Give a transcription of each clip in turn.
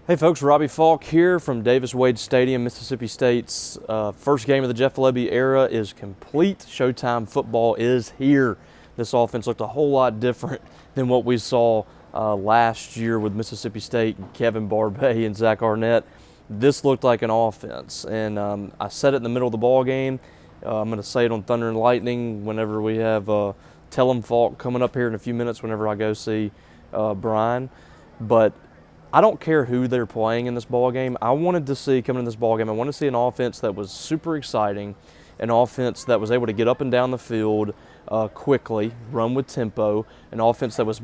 Hey folks, Robbie Falk here from Davis-Wade Stadium. Mississippi State's first game of the Jeff Lebby era is complete. Showtime football is here. This offense looked a whole lot different than what we saw last year with Mississippi State and Kevin Barbay and Zach Arnett. This looked like an offense, and I said it in the middle of the ball game. I'm going to say it on Thunder and Lightning whenever we have Tell 'em Falk coming up here in a few minutes whenever I go see Brian. But I don't care who they're playing in this ball game. I wanted to see, coming in this ball game, I wanted to see an offense that was super exciting, an offense that was able to get up and down the field quickly, run with tempo, an offense that was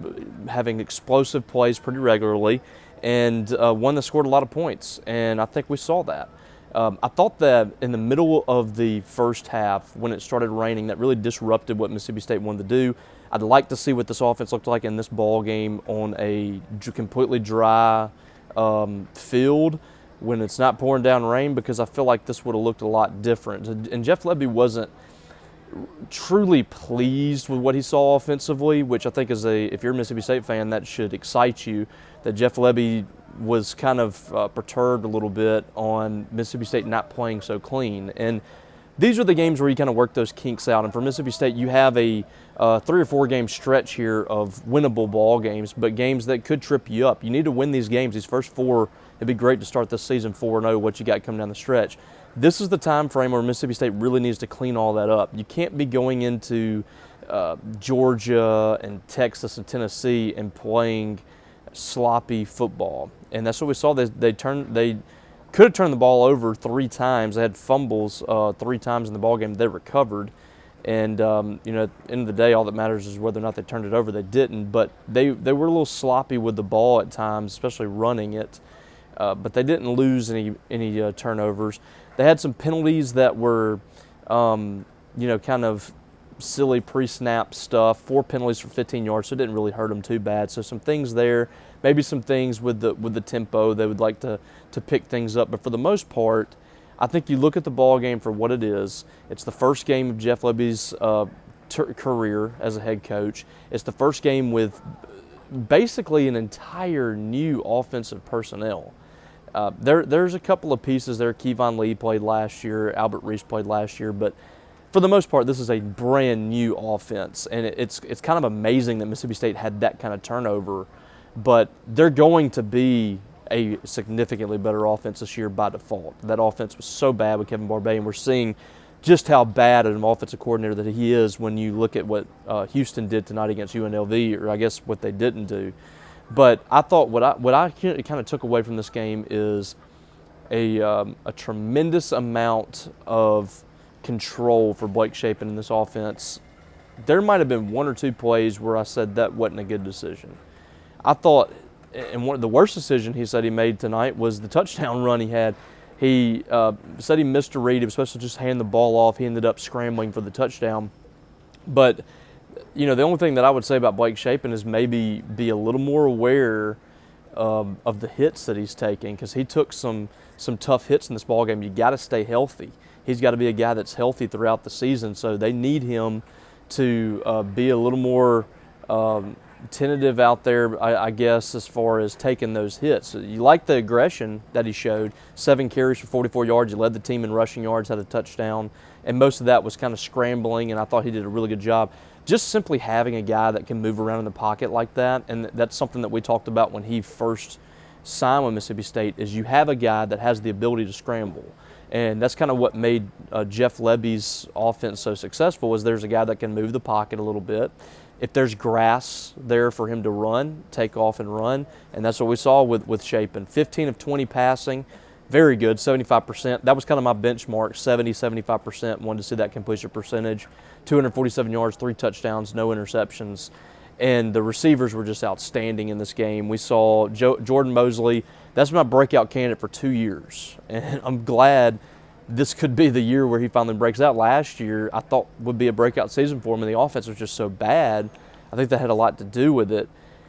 having explosive plays pretty regularly, and one that scored a lot of points. And I think we saw that. I thought that in the middle of the first half, when it started raining, that really disrupted what Mississippi State wanted to do. I'd like to see what this offense looked like in this ball game on a completely dry field when it's not pouring down rain, because I feel like this would have looked a lot different. And Jeff Lebby wasn't truly pleased with what he saw offensively, which I think if you're a Mississippi State fan, that should excite you, that Jeff Lebby was kind of perturbed a little bit on Mississippi State not playing so clean. And these are the games where you kind of work those kinks out. And for Mississippi State, you have a 3 or 4 game stretch here of winnable ball games, but games that could trip you up. You need to win these games. These first 4, it'd be great to start this season 4-0, what you got coming down the stretch. This is the time frame where Mississippi State really needs to clean all that up. You can't be going into Georgia and Texas and Tennessee and playing sloppy football. And that's what we saw. They could have turned the ball over 3 times. They had fumbles 3 times in the ball game. They recovered. And, at the end of the day, all that matters is whether or not they turned it over. They didn't. But they were a little sloppy with the ball at times, especially running it. But they didn't lose any turnovers. They had some penalties that were, kind of silly pre-snap stuff. 4 penalties for 15 yards, so it didn't really hurt them too bad. So some things there, maybe some things with the tempo. They would like to pick things up. But for the most part, I think you look at the ball game for what it is. It's the first game of Jeff Lebby's career as a head coach. It's the first game with basically an entire new offensive personnel. There's a couple of pieces there. Kevon Lee played last year. Albert Reese played last year. But for the most part, this is a brand new offense. And it's kind of amazing that Mississippi State had that kind of turnover. But they're going to be a significantly better offense this year by default. That offense was so bad with Kevin Barbay, and we're seeing just how bad an offensive coordinator that he is when you look at what Houston did tonight against UNLV, or I guess what they didn't do. But I thought what I kind of took away from this game is a tremendous amount of control for Blake Shapen in this offense. There might have been 1 or 2 plays where I said that wasn't a good decision. I thought, and one of the worst decision he said he made tonight was the touchdown run he had. He said he missed a read. He was supposed to just hand the ball off. He ended up scrambling for the touchdown. But, the only thing that I would say about Blake Shapen is maybe be a little more aware of the hits that he's taking, because he took some tough hits in this ball game. You got to stay healthy. He's got to be a guy that's healthy throughout the season, so they need him to be a little more tentative out there, I guess, as far as taking those hits. You like the aggression that he showed. 7 carries for 44 yards. He led the team in rushing yards, had a touchdown, and most of that was kind of scrambling, and I thought he did a really good job. Just simply having a guy that can move around in the pocket like that, and that's something that we talked about when he first signed with Mississippi State, is you have a guy that has the ability to scramble. And that's kind of what made Jeff Lebby's offense so successful, is there's a guy that can move the pocket a little bit. If there's grass there for him to run, take off and run. And that's what we saw with Shapen. 15 of 20 passing, very good, 75%. That was kind of my benchmark, 75%. Wanted to see that completion percentage. 247 yards, 3 touchdowns, no interceptions. And the receivers were just outstanding in this game. We saw Jordan Mosley. That's my breakout candidate for 2 years. And I'm glad this could be the year where he finally breaks out. Last year, I thought would be a breakout season for him, and the offense was just so bad. I think that had a lot to do with it.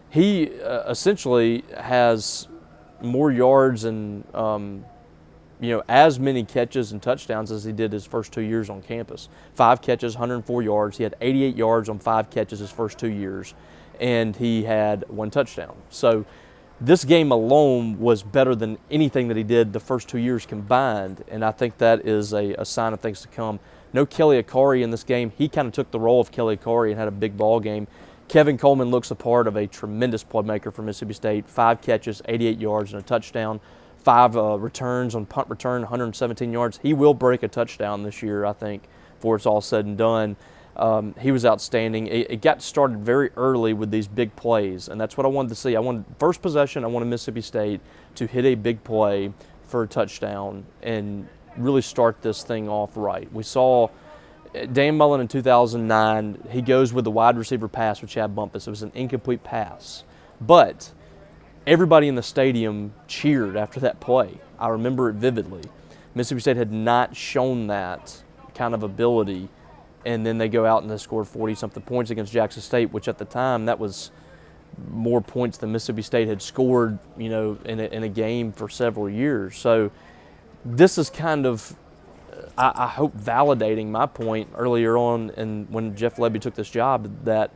He essentially has more yards and as many catches and touchdowns as he did his first 2 years on campus. 5 catches, 104 yards. He had 88 yards on 5 catches his first 2 years, and he had 1 touchdown. So This game alone was better than anything that he did the first 2 years combined, and I think that is a sign of things to come. No Kelly Akari in this game. He kind of took the role of Kelly Akari and had a big ball game. Kevin Coleman looks a part of a tremendous playmaker for Mississippi State. 5 catches, 88 yards, and a touchdown. 5 returns on punt return, 117 yards. He will break a touchdown this year, I think, before it's all said and done. He was outstanding. It got started very early with these big plays, and that's what I wanted to see. First possession, I wanted Mississippi State to hit a big play for a touchdown and really start this thing off right. We saw Dan Mullen in 2009, he goes with the wide receiver pass with Chad Bumpus. It was an incomplete pass, but everybody in the stadium cheered after that play. I remember it vividly. Mississippi State had not shown that kind of ability, and then they go out and they scored 40-something points against Jackson State, which at the time, that was more points than Mississippi State had scored, in a game for several years. So this is kind of, I hope, validating my point earlier on, and when Jeff Lebby took this job, that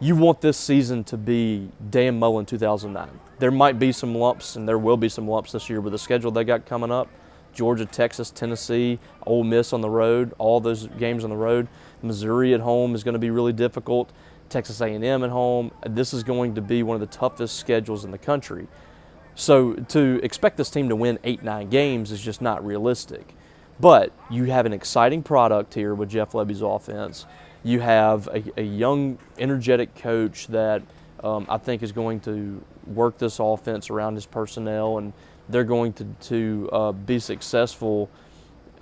you want this season to be Dan Mullen 2009. There might be some lumps, and there will be some lumps this year with the schedule they got coming up. Georgia, Texas, Tennessee, Ole Miss on the road, all those games on the road. Missouri at home is going to be really difficult. Texas A&M at home. This is going to be one of the toughest schedules in the country. So to expect this team to win 8-9 games is just not realistic. But you have an exciting product here with Jeff Lebby's offense. You have a young, energetic coach that I think is going to work this offense around his personnel, and they're going to be successful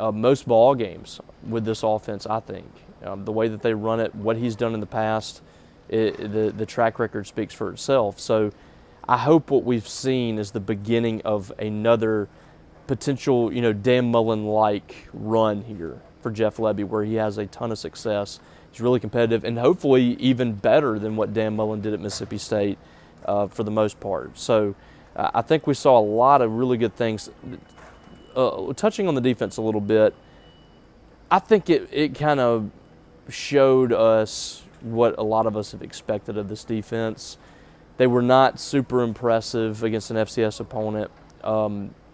most ball games with this offense, I think. The way that they run it, what he's done in the past, the track record speaks for itself. So I hope what we've seen is the beginning of another potential, Dan Mullen-like run here for Jeff Lebby, where he has a ton of success. He's really competitive, and hopefully even better than what Dan Mullen did at Mississippi State for the most part. So I think we saw a lot of really good things. Touching on the defense a little bit, I think it kind of showed us what a lot of us have expected of this defense. They were not super impressive against an FCS opponent.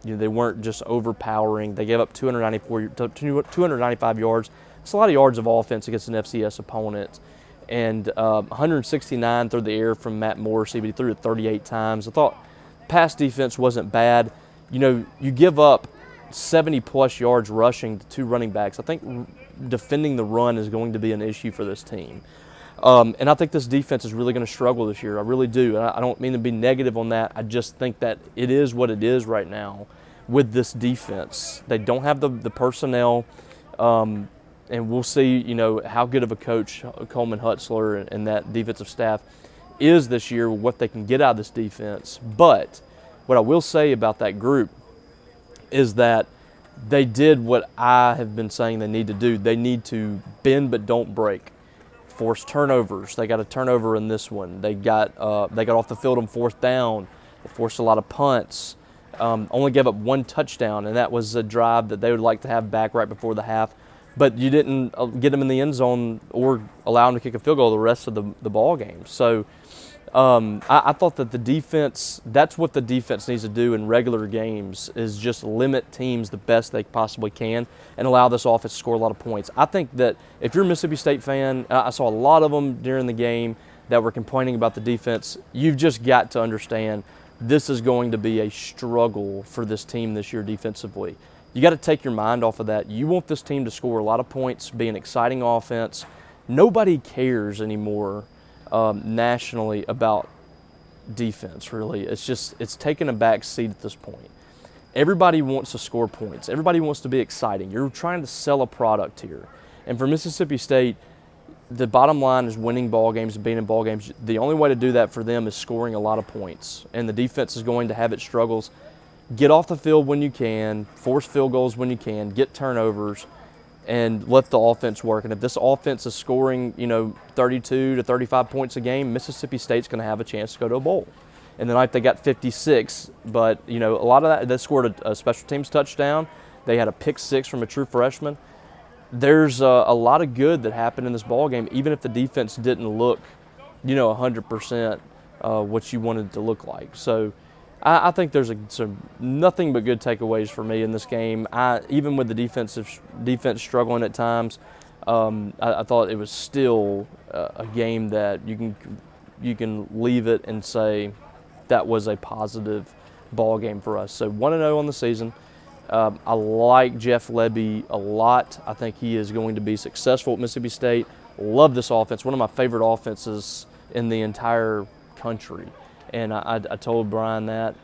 They weren't just overpowering. They gave up 295 yards. It's a lot of yards of offense against an FCS opponent. And 169 through the air from Matt Morrissey, but he threw it 38 times. I thought pass defense wasn't bad. You give up 70-plus yards rushing to 2 running backs. I think defending the run is going to be an issue for this team. And I think this defense is really going to struggle this year. I really do. And I don't mean to be negative on that. I just think that it is what it is right now with this defense. They don't have the personnel, and we'll see, how good of a coach Coleman Hutzler and that defensive staff is this year, what they can get out of this defense. But what I will say about that group is that they did what I have been saying they need to do. They need to bend but don't break. Force turnovers. They got a turnover in this one. They got off the field on 4th down. They forced a lot of punts. Only gave up 1 touchdown, and that was a drive that they would like to have back right before the half. But you didn't get them in the end zone or allow them to kick a field goal the rest of the ball game. So I thought that the defense, that's what the defense needs to do in regular games, is just limit teams the best they possibly can and allow this offense to score a lot of points. I think that if you're a Mississippi State fan, I saw a lot of them during the game that were complaining about the defense. You've just got to understand this is going to be a struggle for this team this year defensively. You got to take your mind off of that. You want this team to score a lot of points, be an exciting offense. Nobody cares anymore nationally about defense, really. It's taken a back seat at this point. Everybody wants to score points. Everybody wants to be exciting. You're trying to sell a product here. And for Mississippi State, the bottom line is winning ball games and being in ball games. The only way to do that for them is scoring a lot of points. And the defense is going to have its struggles. Get off the field when you can, force field goals when you can, get turnovers, and let the offense work. And if this offense is scoring, 32 to 35 points a game, Mississippi State's going to have a chance to go to a bowl. And tonight they got 56, but, a lot of that, they scored a special teams touchdown. They had a pick 6 from a true freshman. There's a lot of good that happened in this ball game, even if the defense didn't look, 100%. what you wanted it to look like. So I think there's some nothing but good takeaways for me in this game. Even with the defense struggling at times, I thought it was still a game that you can leave it and say that was a positive ball game for us. So 1-0 on the season. I like Jeff Lebby a lot. I think he is going to be successful at Mississippi State. Love this offense. One of my favorite offenses in the entire country. And I told Brian that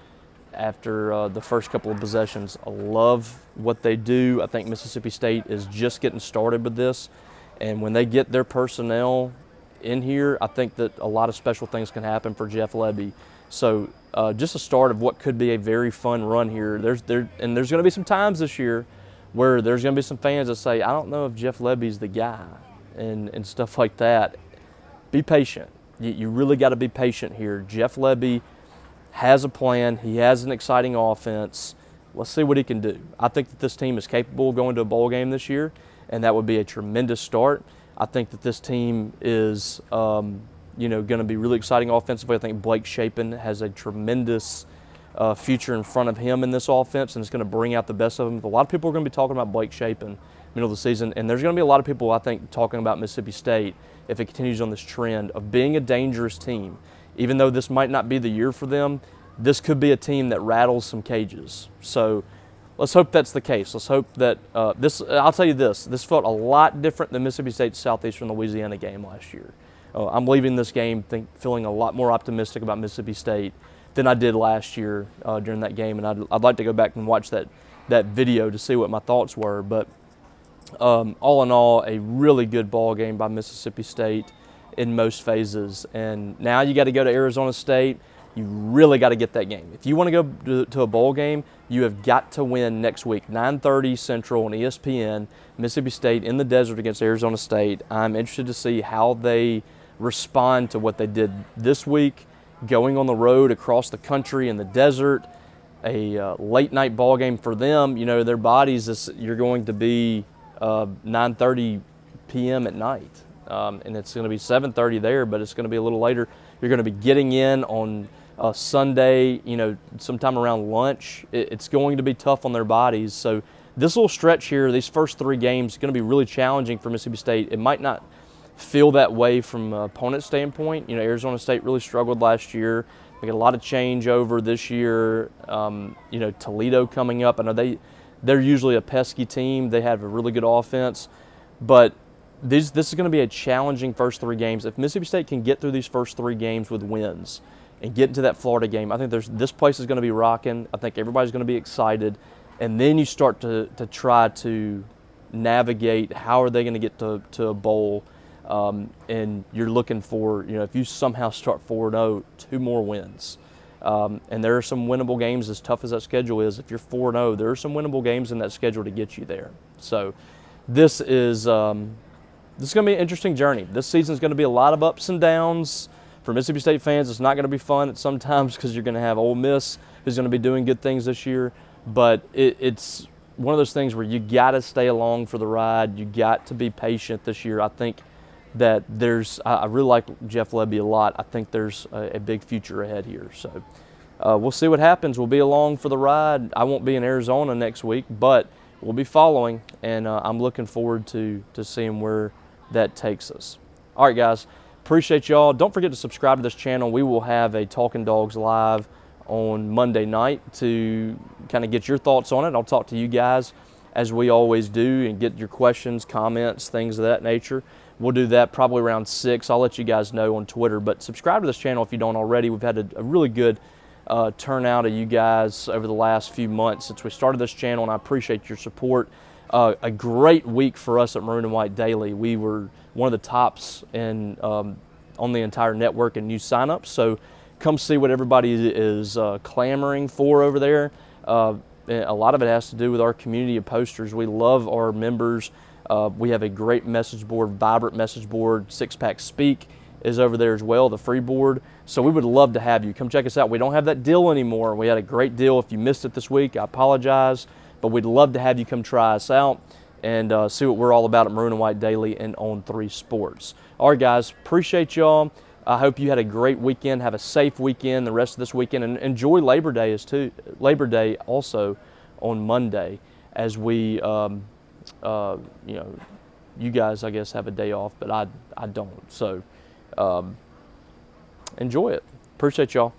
after the first couple of possessions. I love what they do. I think Mississippi State is just getting started with this. And when they get their personnel in here, I think that a lot of special things can happen for Jeff Lebby. So just a start of what could be a very fun run here. There's going to be some times this year where there's going to be some fans that say, I don't know if Jeff Lebby's the guy and stuff like that. Be patient. You really got to be patient here. Jeff Lebby has a plan. He has an exciting offense. Let's see what he can do. I think that this team is capable of going to a bowl game this year, and that would be a tremendous start. I think that this team is going to be really exciting offensively. I think Blake Shapen has a tremendous future in front of him in this offense, and it's going to bring out the best of him. A lot of people are going to be talking about Blake Shapen middle of the season, and there's going to be a lot of people, I think, talking about Mississippi State if it continues on this trend of being a dangerous team. Even though this might not be the year for them, this could be a team that rattles some cages. So let's hope that's the case. Let's hope that I'll tell you this felt a lot different than Mississippi State's Southeastern Louisiana game last year. I'm leaving this game feeling a lot more optimistic about Mississippi State than I did last year during that game, and I'd like to go back and watch that video to see what my thoughts were. But all in all, a really good ball game by Mississippi State in most phases. And now you got to go to Arizona State. You really got to get that game. If you want to go to a bowl game, you have got to win next week, 9:30 Central on ESPN, Mississippi State in the desert against Arizona State. I'm interested to see how they respond to what they did this week, going on the road across the country in the desert, a late night ball game for them. You know, their bodies, you're going to be 9:30 p.m. at night. And it's going to be 7:30 there, but it's going to be a little later. You're going to be getting in on Sunday, sometime around lunch. It's going to be tough on their bodies. So this little stretch here, these first three games, is going to be really challenging for Mississippi State. It might not feel that way from an opponent standpoint. Arizona State really struggled last year. They got a lot of changeover this year. Toledo coming up. I know they're usually a pesky team. They have a really good offense, but this is going to be a challenging first three games. If Mississippi State can get through these first three games with wins and get into that Florida game, I think this place is going to be rocking. I think everybody's going to be excited, and then you start to try to navigate how are they going to get to a bowl, and you're looking for, if you somehow start 4-0, 2 more wins. And there are some winnable games, as tough as that schedule is. If you're 4-0, there are some winnable games in that schedule to get you there. So this is going to be an interesting journey. This season is going to be a lot of ups and downs. For Mississippi State fans, it's not going to be fun at some times because you're going to have Ole Miss who's going to be doing good things this year. But it's one of those things where you got to stay along for the ride. You got to be patient this year. I think that I really like Jeff Lebby a lot. I think there's a big future ahead here. So we'll see what happens. We'll be along for the ride. I won't be in Arizona next week, but we'll be following, and I'm looking forward to seeing where that takes us. All right, guys, appreciate y'all. Don't forget to subscribe to this channel. We will have a Talking Dogs Live on Monday night to kind of get your thoughts on it. I'll talk to you guys as we always do and get your questions, comments, things of that nature. We'll do that probably around 6. I'll let you guys know on Twitter. But subscribe to this channel if you don't already. We've had a really good turnout of you guys over the last few months since we started this channel, and I appreciate your support. A great week for us at Maroon and White Daily. We were one of the tops on the entire network in new signups. So come see what everybody is clamoring for over there. A lot of it has to do with our community of posters. We love our members. We have a great message board, vibrant message board. Six Pack Speak is over there as well, the free board. So we would love to have you. Come check us out. We don't have that deal anymore. We had a great deal. If you missed it this week, I apologize. But we'd love to have you come try us out and see what we're all about at Maroon and White Daily and On 3 Sports. All right, guys, appreciate y'all. I hope you had a great weekend. Have a safe weekend the rest of this weekend, and enjoy Labor Day also on Monday, as we, you know, you guys, I guess, have a day off, but I don't. So enjoy it. Appreciate y'all.